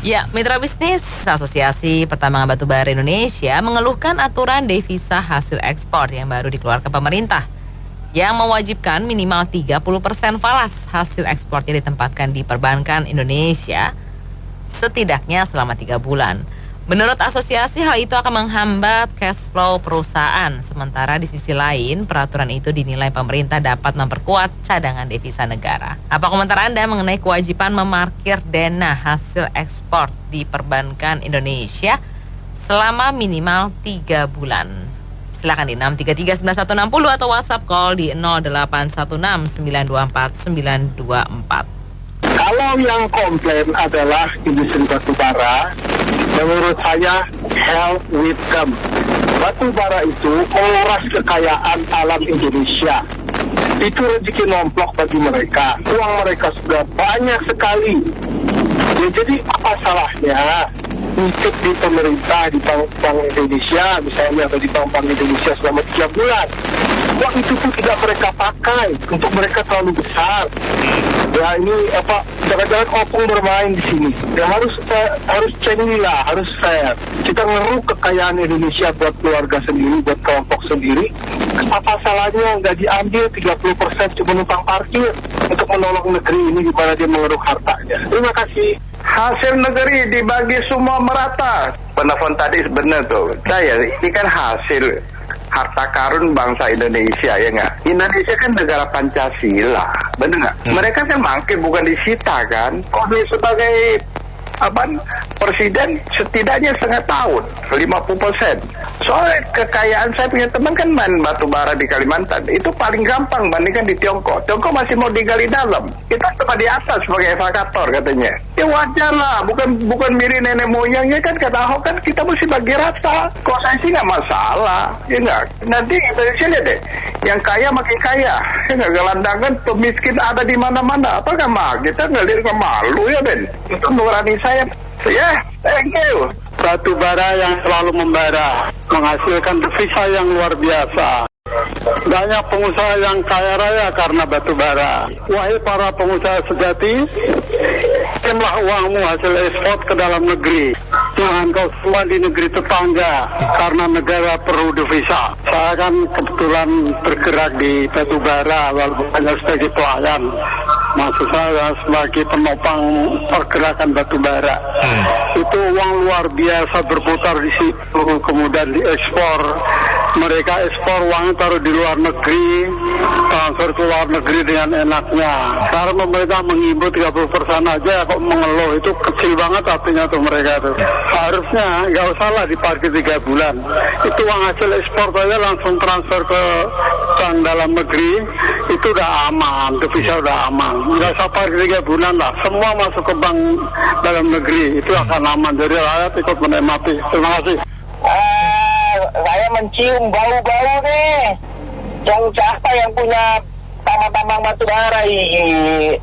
Ya, Mitra Bisnis Asosiasi Pertambangan Batubara Indonesia mengeluhkan aturan devisa hasil ekspor yang baru dikeluarkan pemerintah yang mewajibkan minimal 30% falas hasil ekspornya ditempatkan di perbankan Indonesia setidaknya selama 3 bulan. Menurut asosiasi, hal itu akan menghambat cash flow perusahaan. Sementara di sisi lain, peraturan itu dinilai pemerintah dapat memperkuat cadangan devisa negara. Apa komentar Anda mengenai kewajiban memarkir dana hasil ekspor di perbankan Indonesia selama minimal 3 bulan? Silakan di 6339160 atau WhatsApp call di 0816924924. Kalau yang komplain adalah industri batubara, menurut saya hell with them. Batubara itu menguras kekayaan alam Indonesia. Itu rezeki nomplok bagi mereka. Uang mereka sudah banyak sekali. Ya, jadi apa salahnya untuk di pemerintah, di Bank Indonesia misalnya, atau di Bank Indonesia selama 3 bulan. Uang itu pun tidak mereka pakai, untuk mereka terlalu besar. Ya ini jangan-jangan opung bermain di sini. Ya harus cengli lah, harus fair. Kita ngeruk kekayaan Indonesia buat keluarga sendiri, buat kelompok sendiri. Apa salahnya nggak diambil 30% cuma numpang parkir untuk menolong negeri ini di mana dia mengeruk hartanya. Terima kasih. Hasil negeri dibagi semua merata. Penelpon tadi benar tuh. Ini kan hasil harta karun bangsa Indonesia, ya nggak? Indonesia kan negara Pancasila, benar nggak? Mereka kan mangke bukan disita kan? Kok dia sebagai presiden setidaknya setengah tahun, 50%. Soalnya kekayaan saya punya teman kan main batu bara di Kalimantan, itu paling gampang bandingkan di Tiongkok. Tiongkok masih mau digali dalam, kita cuma di atas sebagai evakator katanya. Ya wajar lah, bukan mirip nenek moyangnya kan, kata Ahok kan kita mesti bagi rata. Kok saya sih nggak masalah, ya nggak? Nanti Indonesia lihat deh, yang kaya makin kaya, ya nggak, gelandangan pemiskin ada di mana-mana. Apa nggak mah? Kita nggak lihat malu ya Ben? Itu nurani saya. Ya, thank you. Batu bara yang selalu membara, menghasilkan devisa yang luar biasa. Banyak pengusaha yang kaya raya karena batu bara. Wahai para pengusaha sejati, kirimlah uangmu hasil ekspor ke dalam negeri. Jangan kau simpan di negeri tetangga, karena negara perlu devisa. Saya kan kebetulan bergerak di batu bara, walaupun hanya sebagai pelayan. Maksud saya sebagai penopang pergerakan batu bara. Itu uang luar biasa berputar di situ, kemudian diekspor. Mereka ekspor uangnya taruh di luar negeri, transfer ke luar negeri dengan enaknya. Karena pemerintah mengimbau 30% aja kok mengeluh, itu kecil banget artinya tuh mereka tuh. Harusnya nggak usah lah diparkir 3 bulan. Itu uang hasil ekspor aja langsung transfer ke bank dalam negeri, itu udah aman, devisa udah aman. Nggak usah parkir 3 bulan lah, semua masuk ke bank dalam negeri, itu akan aman. Jadi rakyat ikut menikmati. Terima kasih. Saya mencium bau-bau nih. Yang siapa yang punya tambang batu bara ini?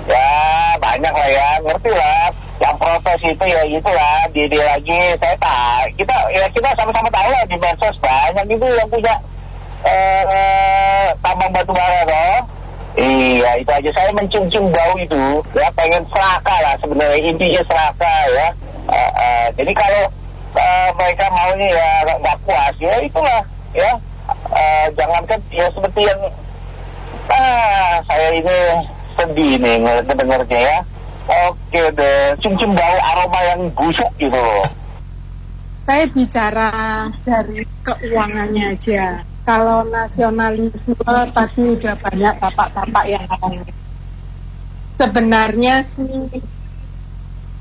Ya banyak lah ya, ngerti lah. Yang protes itu ya itulah, dia lagi saya tak. Kita sama-sama tahu lah di medsos banyak itu yang punya tambang batu bara loh. Iya, itu aja saya mencium-cium bau itu. Ya pengen serakah lah sebenarnya, intinya serakah ya. Jadi kalau mereka maunya ya nggak puas ya itulah ya, jangankan ya seperti yang saya ini sedih nih dengarnya ya. Oke deh, cium-cium bau aroma yang busuk gitu loh. Saya bicara dari keuangannya aja. Kalau nasionalisme tadi udah banyak bapak-bapak yang ngomong. Sebenarnya sih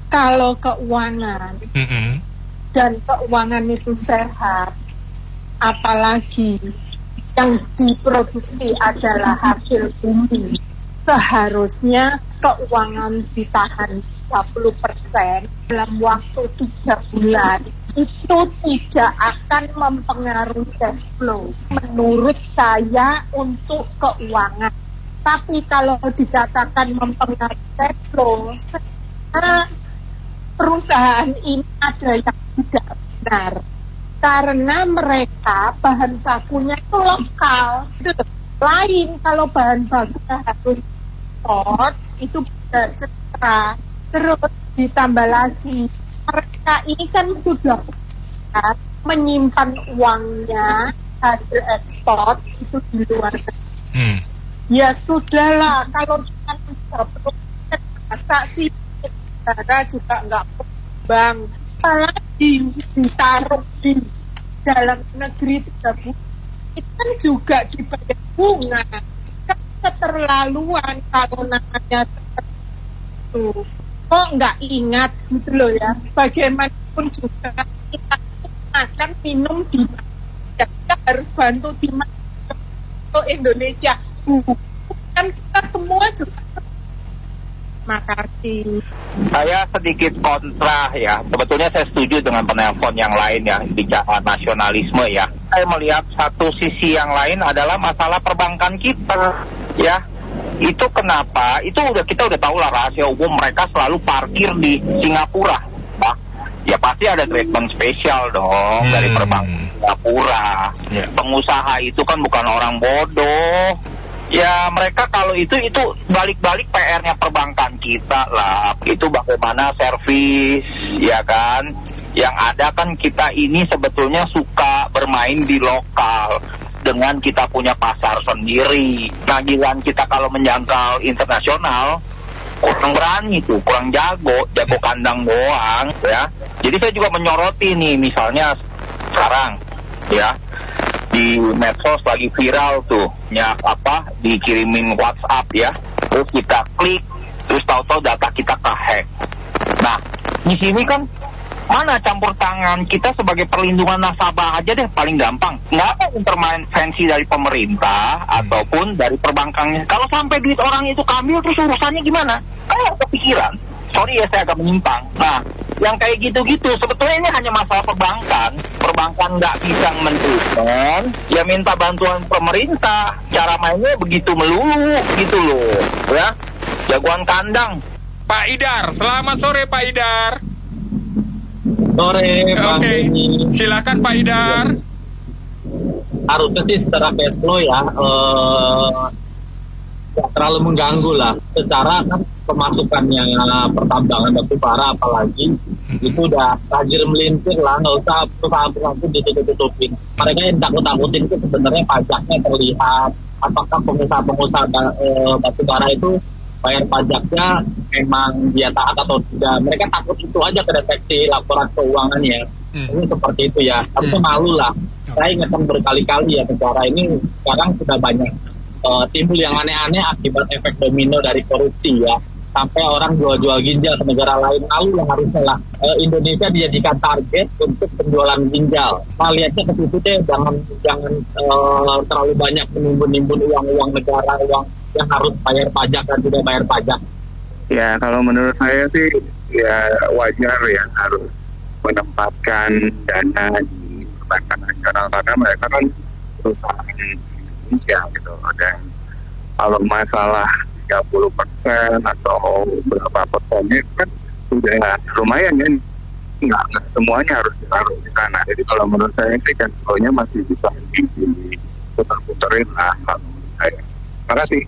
kalau keuangan dan keuangan itu sehat, apalagi yang diproduksi adalah hasil bumi, seharusnya keuangan ditahan 30% dalam waktu 3 bulan. Itu tidak akan mempengaruhi cash flow menurut saya untuk keuangan. Tapi kalau dikatakan mempengaruhi cash flow, perusahaan ini ada yang tidak benar, karena mereka bahan bakunya itu lokal. Lain kalau bahan bakunya harus import, itu tidak setara. Terus ditambah lagi mereka ini kan sudah menyimpan uangnya hasil ekspor itu di luar negeri. Ya sudahlah, kalau cuma 30% masa sih negara juga nggak berkembang, apalagi ditaruh di dalam negeri 3 bulan itu kan juga dibayar bunga. Kan keterlaluan kalau namanya itu. Kok nggak ingat gitu loh ya, bagaimanapun juga kita makan minum di mana, kita harus bantu di mana. Untuk Indonesia kan kita semua juga. Makasih. Saya sedikit kontra ya. Sebetulnya saya setuju dengan penelpon yang lain ya, bicara nasionalisme ya. Saya melihat satu sisi yang lain adalah masalah perbankan kita ya. Itu kenapa? Itu kita udah tahu lah, rahasia umum, mereka selalu parkir di Singapura. Nah, ya pasti ada treatment spesial dong dari perbankan Singapura. Pengusaha itu kan bukan orang bodoh. Ya mereka kalau itu balik-balik PR-nya perbankan kita lah. Itu bagaimana servis, ya kan? Yang ada kan kita ini sebetulnya suka bermain di lokal dengan kita punya pasar sendiri. Nah giliran kita kalau menjangkau internasional kurang berani tuh, kurang jago kandang doang ya. Jadi saya juga menyoroti nih, misalnya sekarang ya di medsos lagi viral tuh, dikirimin WhatsApp ya, terus kita klik, terus tahu-tahu data kita kehack. Nah, di sini kan mana campur tangan kita sebagai perlindungan nasabah aja deh paling gampang. Nggak ada intervensi dari pemerintah ataupun dari perbankannya. Kalau sampai duit orang itu keambil, terus urusannya gimana? Kayak kepikiran. Sorry ya saya agak menyimpang. Nah, yang kayak gitu-gitu sebetulnya ini hanya masalah perbankan. Perbankan nggak bisa menentukan, ya minta bantuan pemerintah. Cara mainnya begitu melulu gitu loh ya. Jagoan kandang. Pak Idar, selamat sore Pak Idar. Sore Bang Oke, silakan Pak Idar. Harusnya sih secara cash flow ya tidak terlalu mengganggu lah. Secara kan pemasukannya pertambangan batu bara apalagi itu udah tajir melintir lah, nggak usah perusahaan-perusahaan itu ditutup-tutupin. Mereka yang takut-takutin itu sebenarnya pajaknya terlihat. Apakah pengusaha-pengusaha batu bara itu bayar pajaknya memang dia taat atau tidak? Mereka takut itu aja kedeteksi laporan keuangannya. Ini seperti itu ya. Harusnya malu lah. Saya ingatkan berkali-kali ya, negara ini sekarang sudah banyak timbul yang aneh-aneh akibat efek domino dari korupsi ya. Sampai orang jual-jual ginjal ke negara lain. Lalu yang harusnya lah Indonesia dijadikan target untuk penjualan ginjal. Nah, lihatnya ke situ deh, jangan terlalu banyak menimbun-nimbun uang negara, uang yang harus bayar pajak dan tidak bayar pajak. Ya kalau menurut saya sih ya wajar ya harus menempatkan dana di perbankan nasional karena mereka kan perusahaan Indonesia gitu. Dan kalau masalah 30% atau berapa persennya kan udah lumayan ya, nggak semuanya harus ditaruh di sana. Jadi kalau menurut saya sih kan soalnya masih bisa diputar-putarin lah kalau menurut saya. Terima kasih.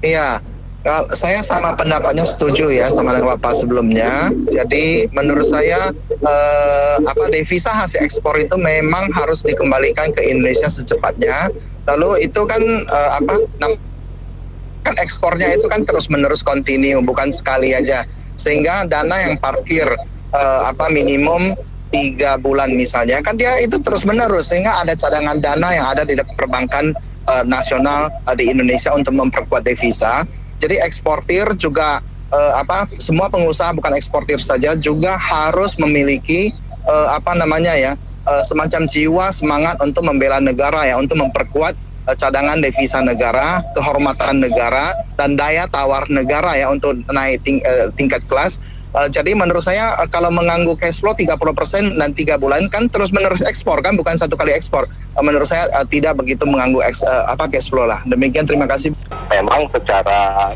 Iya, saya sama pendapatnya setuju ya sama dengan Bapak sebelumnya. Jadi menurut saya devisa hasil ekspor itu memang harus dikembalikan ke Indonesia secepatnya. Lalu itu kan kan ekspornya itu kan terus-menerus kontinu, bukan sekali aja. Sehingga dana yang parkir minimum 3 bulan misalnya, kan dia itu terus-menerus. Sehingga ada cadangan dana yang ada di perbankan nasional di Indonesia untuk memperkuat devisa. Jadi eksportir juga semua pengusaha bukan eksportir saja juga harus memiliki semacam jiwa semangat untuk membela negara ya, untuk memperkuat cadangan devisa negara, kehormatan negara dan daya tawar negara ya untuk naik tingkat kelas. Jadi menurut saya kalau mengganggu cash flow 30% dan 3 bulan kan terus menerus ekspor kan, bukan satu kali ekspor. Menurut saya tidak begitu mengganggu cash flow lah. Demikian, terima kasih. Memang secara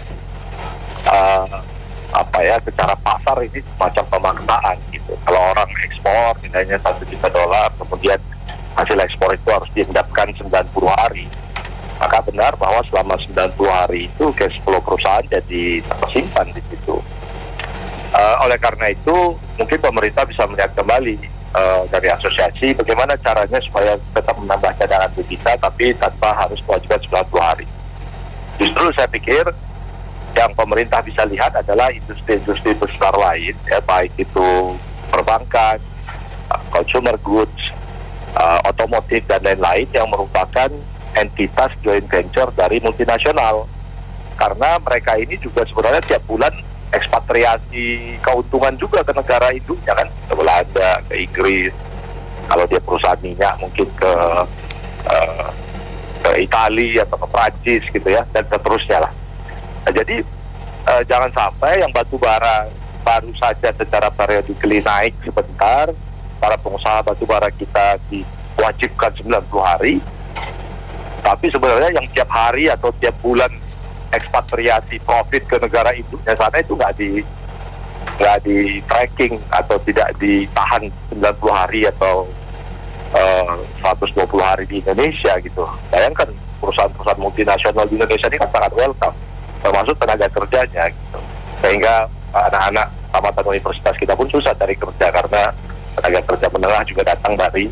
secara pasar ini semacam pemaksaan gitu. Kalau orang ekspor nilainya $1 juta, kemudian hasil ekspor itu harus diendapkan 90 hari. Maka benar bahwa selama 90 hari itu cash flow perusahaan jadi tersimpan di situ. Oleh karena itu mungkin pemerintah bisa melihat kembali dari asosiasi bagaimana caranya supaya tetap menambah cadangan devisa tapi tanpa harus kewajiban 90 hari. Justru saya pikir yang pemerintah bisa lihat adalah industri-industri besar lain, ya, baik itu perbankan, consumer goods, otomotif dan lain-lain yang merupakan entitas joint venture dari multinasional. Karena mereka ini juga sebenarnya tiap bulan ekspatriasi keuntungan juga ke negara induknya kan, ke Belanda, ke Inggris. Kalau dia perusahaan minyak mungkin ke Italia atau ke Prancis gitu ya, dan seterusnya lah. Nah, jadi jangan sampai yang batu bara baru saja secara periodically naik sebentar, para pengusaha batu bara kita diwajibkan 90 hari, tapi sebenarnya yang tiap hari atau tiap bulan ekspatriasi profit ke negara induknya sana itu nggak di tracking atau tidak ditahan 90 hari atau 120 hari di Indonesia gitu. Bayangkan perusahaan-perusahaan multinasional di Indonesia ini kan sangat welcome, termasuk tenaga kerjanya gitu. Sehingga anak-anak tamatan universitas kita pun susah cari kerja karena tenaga kerja menengah juga datang dari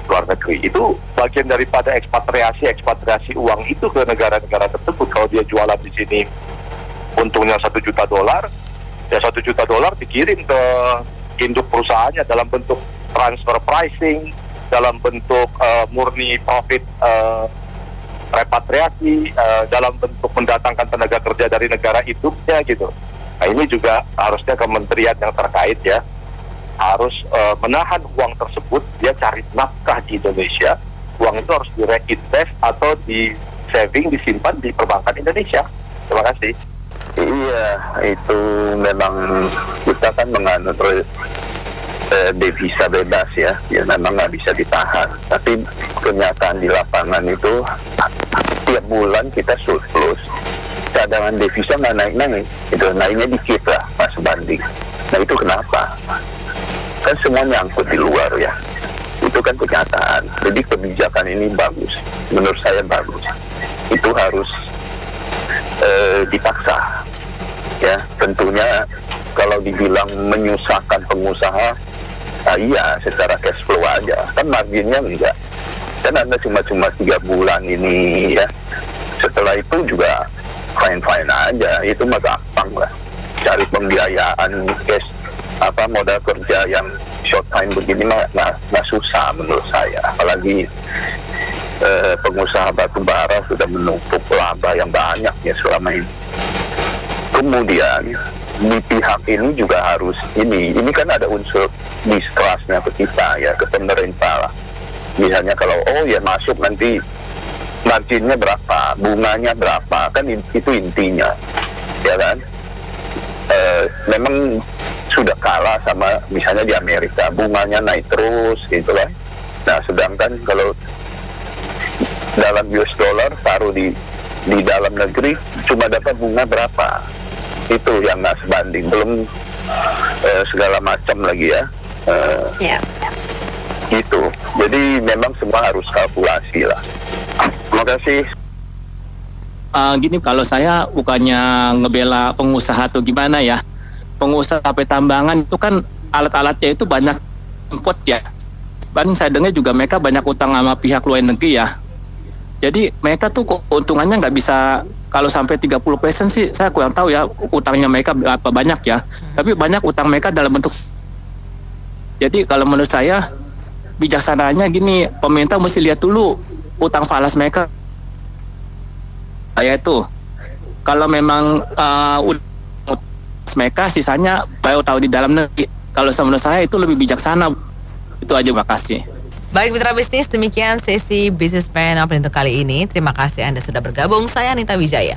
luar negeri. Itu bagian daripada ekspatriasi uang itu ke negara-negara tersebut. Kalau dia jualan di sini untungnya $1 juta, ya $1 juta dikirim ke induk perusahaannya dalam bentuk transfer pricing, dalam bentuk murni profit repatriasi, dalam bentuk mendatangkan tenaga kerja dari negara induknya gitu. Nah, ini juga harusnya kementerian yang terkait ya harus menahan uang tersebut, dia cari nafkah di Indonesia, uang itu harus direinvest atau di saving, disimpan di perbankan Indonesia. Terima kasih. Iya, itu memang kita kan menganut devisa bebas ya memang nggak bisa ditahan. Tapi kenyataan di lapangan itu tiap bulan kita surplus, cadangan devisa nggak naik-naik, itu naiknya dikit lah pas banding. Nah itu kenapa? Kan semua nyangkut di luar ya, itu kan kenyataan. Jadi kebijakan ini bagus, menurut saya bagus. Itu harus dipaksa ya. Tentunya kalau dibilang menyusahkan pengusaha, iya secara cash flow aja, kan marginnya enggak, kan Anda cuma 3 bulan ini ya. Setelah itu juga fine aja, itu mah gampang lah, cari pembiayaan cash modal kerja yang short time begini mah nggak susah menurut saya. Apalagi pengusaha batu bara sudah menumpuk laba yang banyak ya selama ini. Kemudian di pihak ini juga harus ini kan ada unsur distrustnya ke kita ya, ke pemerintah lah. Misalnya kalau ya masuk nanti marginnya berapa, bunganya berapa, kan itu intinya ya kan. Memang sudah kalah sama misalnya di Amerika, bunganya naik terus gitu kan. Nah sedangkan kalau dalam US dollar taruh di dalam negeri cuma dapat bunga berapa, itu yang nggak sebanding, belum segala macam lagi ya. Gitu, jadi memang semua harus kalkulasi lah. Terima kasih. Gini, kalau saya bukannya ngebela pengusaha atau gimana ya, pengusaha HP tambangan itu kan alat-alatnya itu banyak import ya. Bahkan saya dengar juga mereka banyak utang sama pihak luar negeri ya. Jadi mereka tuh keuntungannya nggak bisa, kalau sampai 30% sih saya kurang tahu ya utangnya mereka berapa banyak ya. Tapi banyak utang mereka dalam bentuk. Jadi kalau menurut saya bijaksananya gini, pemerintah mesti lihat dulu utang falas mereka. Saya itu kalau memang mereka sisanya baru tahu di dalam negeri. Kalau menurut saya itu lebih bijaksana. Itu aja, makasih. Baik mitra bisnis, demikian sesi Business Panel untuk kali ini. Terima kasih Anda sudah bergabung. Saya Anita Wijaya.